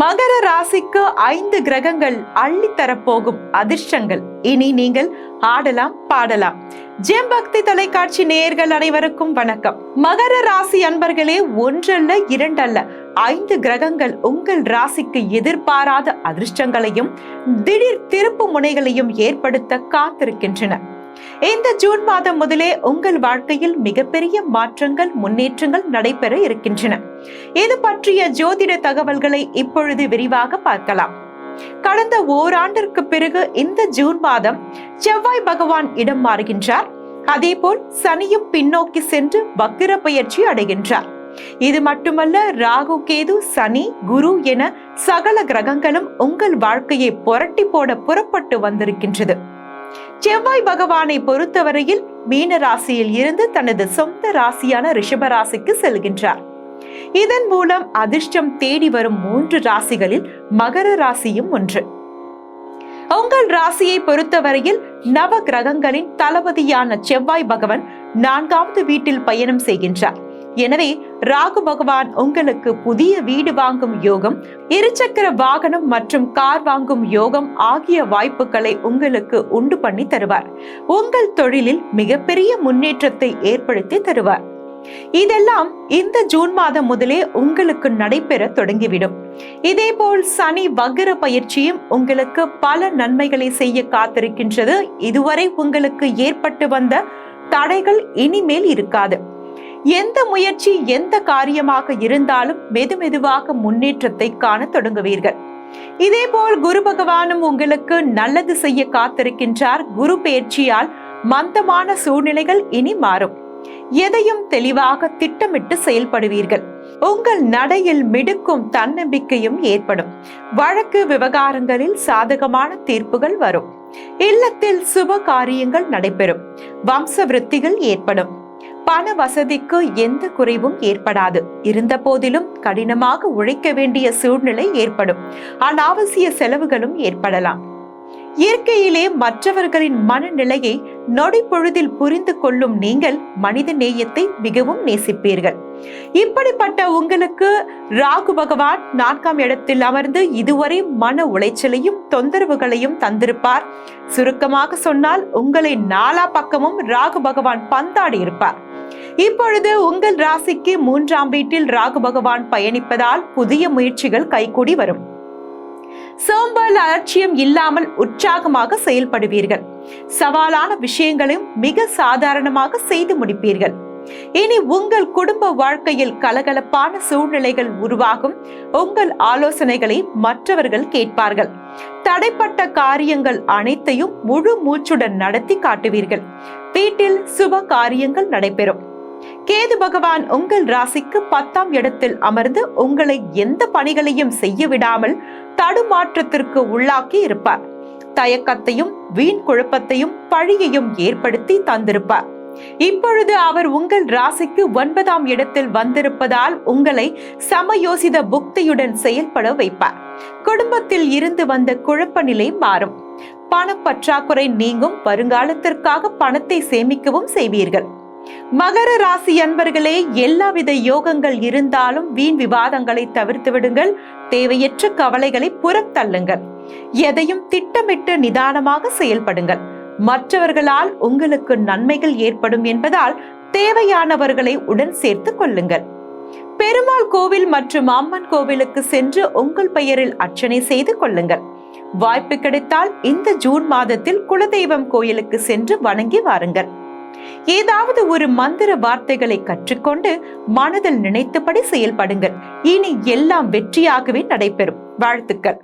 மகர ராசிக்கு 5 கிரகங்கள் அள்ளித்தரப்போகும் அதிர்ஷ்டங்கள். இனி நீங்கள் ஆடலாம் பாடலாம். ஜெம் பக்தி தொலைக்காட்சி நேயர்கள் அனைவருக்கும் வணக்கம். மகர ராசி அன்பர்களே, ஒன்றல்ல இரண்டல்ல 5 கிரகங்கள் உங்கள் ராசிக்கு எதிர்பாராத அதிர்ஷ்டங்களையும் திடீர் திருப்பு முனைகளையும் ஏற்படுத்த காத்திருக்கின்றன. இந்த ஜூன் மாதம் முதலே உங்கள் வாழ்க்கையில் மிகப்பெரிய மாற்றங்கள் முன்னேற்றங்கள் நடைபெற இருக்கின்றன. இது பற்றிய ஜோதிட தகவல்களை இப்பொழுது விரிவாக பார்க்கலாம். கடந்த ஓராண்டிற்கு பிறகு இந்த ஜூன் மாதம் செவ்வாய் பகவான் இடம் மாறுகின்றார். அதேபோல் சனியும் பின்னோக்கி சென்று வக்கிர பயிற்சி அடைகின்றார். இது மட்டுமல்ல, ராகு, கேது, சனி, குரு என சகல கிரகங்களும் உங்கள் வாழ்க்கையை புரட்டி போட புறப்பட்டு வந்திருக்கின்றது. செவ்வாய் பகவானை பொறுத்தவரையில் மீன ராசியில் இருந்து தனது சொந்த ராசியான ரிஷப ராசிக்கு செல்கின்றார். இதன் மூலம் அதிர்ஷ்டம் தேடி வரும் 3 ராசிகளில் மகர ராசியும் ஒன்று. உங்கள் ராசியை பொறுத்தவரையில் நவ கிரகங்களின் தளபதியான செவ்வாய் பகவான் 4வது வீட்டில் பயணம் செய்கின்றார். எனவே ராகு பகவான் உங்களுக்கு புதிய வீடு வாங்கும் யோகம், இருசக்கர வாகனம் மற்றும் கார் வாங்கும் யோகம் ஆகிய வாய்ப்புகளை உங்களுக்கு உண்டு பண்ணி தருவார். உங்கள் தொழிலில் மிகப்பெரிய முன்னேற்றத்தை ஏற்படுத்தி தருவார். இதெல்லாம் இந்த ஜூன் மாதம் முதலே உங்களுக்கு நடைபெற தொடங்கிவிடும். இதேபோல் சனி வக்கிர பயிற்சியும் உங்களுக்கு பல நன்மைகளை செய்ய காத்திருக்கின்றது. இதுவரை உங்களுக்கு ஏற்பட்டு வந்த தடைகள் இனிமேல் இருக்காது. எந்த முயற்சி எந்த காரியமாக இருந்தாலும் மெதுமெதுவாக முன்னேற்றத்தை காண தொடங்குவீர்கள். இதேபோல் குரு பகவானும் உங்களுக்கு நல்லது செய்ய காத்திருக்கின்றார். குரு பெயர்ச்சியால் மந்தமான சூழ்நிலைகள் இனி மாறும். எதையும் தெளிவாக திட்டமிட்டு செயல்படுவீர்கள். உங்கள் நடையில் மிடுக்கும் தன்னம்பிக்கையும் ஏற்படும். வழக்கு விவகாரங்களில் சாதகமான தீர்ப்புகள் வரும். இல்லத்தில் சுப காரியங்கள் நடைபெறும். வம்ச விருத்திகள் ஏற்படும். பண வசதிக்கு எந்த குறைவும் ஏற்படாது. இருந்த போதிலும் கடினமாக உழைக்க வேண்டிய சூழ்நிலை ஏற்படும். அனாவசிய செலவுகளும் ஏற்படலாம். இயற்கையிலே மற்றவர்களின் மனநிலையை நொடி பொழுதில் புரிந்து கொள்ளும் நீங்கள் மனித நேயத்தை மிகவும் நேசிப்பீர்கள். இப்படிப்பட்ட உங்களுக்கு ராகு பகவான் 4ஆம் இடத்தில் அமர்ந்து இதுவரை மன உளைச்சலையும் தொந்தரவுகளையும் தந்திருப்பார். சுருக்கமாக சொன்னால், உங்களை 4 பக்கமும் ராகு பகவான் பந்தாடி இருப்பார். இப்பொழுது உங்கள் ராசிக்கு 3ஆம் வீட்டில் ராகு பகவான் பயணிப்பதால் புதிய முயற்சிகள் கைகூடி வரும். சோம்பல் அலட்சியம் இல்லாமல் உற்சாகமாக செயல்படுவீர்கள். சவாலான விஷயங்களையும் மிக சாதாரணமாக செய்து முடிப்பீர்கள். இனி உங்கள் குடும்ப வாழ்க்கையில் கலகலப்பான சூழ்நிலைகள் உருவாகும். உங்கள் ஆலோசனைகளை மற்றவர்கள் கேட்பார்கள். தடைப்பட்ட காரியங்கள் அனைத்தையும் முழு மூச்சுடன் நடத்தி காட்டுவீர்கள். வீட்டில் சுப காரியங்கள் நடைபெறும். கேது பகவான் உங்கள் ராசிக்கு 10ஆம் இடத்தில் அமர்ந்து உங்களை எந்த பணிகளையும் செய்ய விடாமல் தடுமாற்றத்திற்கு உள்ளாக்கி இருப்பார். தயக்கத்தையும் வீண் குழப்பத்தையும் பழியையும் ஏற்படுத்தி தந்திருப்பார். இப்பொழுது அவர் உங்கள் ராசிக்கு 9ஆம் இடத்தில் வந்திருப்பதால் உங்களை சமயோசித புக்தியுடன் செயல்பட வைப்பார். குடும்பத்தில் இருந்து வந்த குழப்ப நிலை மாறும். பணப்பற்றாக்குறை நீங்கும். வருங்காலத்திற்காக பணத்தை சேமிக்கவும் செய்வீர்கள். மகர ராசி அன்பர்களே, எல்லாவித யோகங்கள் இருந்தாலும் வீண் விவாதங்களை தவிர்த்து விடுங்கள். தேவையற்ற கவலைகளை புறம் தள்ளுங்கள். எதையும் திட்டமிட்டு நிதானமாக செயல்படுங்கள். மற்றவர்களால் உங்களுக்கு நன்மைகள் ஏற்படும் என்பதால் தேவையானவர்களை உடன் சேர்த்து கொள்ளுங்கள். பெருமாள் கோவில் மற்றும் அம்மன் கோவிலுக்கு சென்று உங்கள் பெயரில் அர்ச்சனை செய்து கொள்ளுங்கள். வாய்ப்பு கிடைத்தால் இந்த ஜூன் மாதத்தில் குலதெய்வம் கோயிலுக்கு சென்று வணங்கி வாருங்கள். ஏதாவது ஒரு மந்திர வார்த்தைகளை கற்றுக்கொண்டு மனதில் நினைத்தபடி செயல்படுங்கள். இனி எல்லாம் வெற்றியாகவே நடைபெறும். வாழ்த்துக்கள்.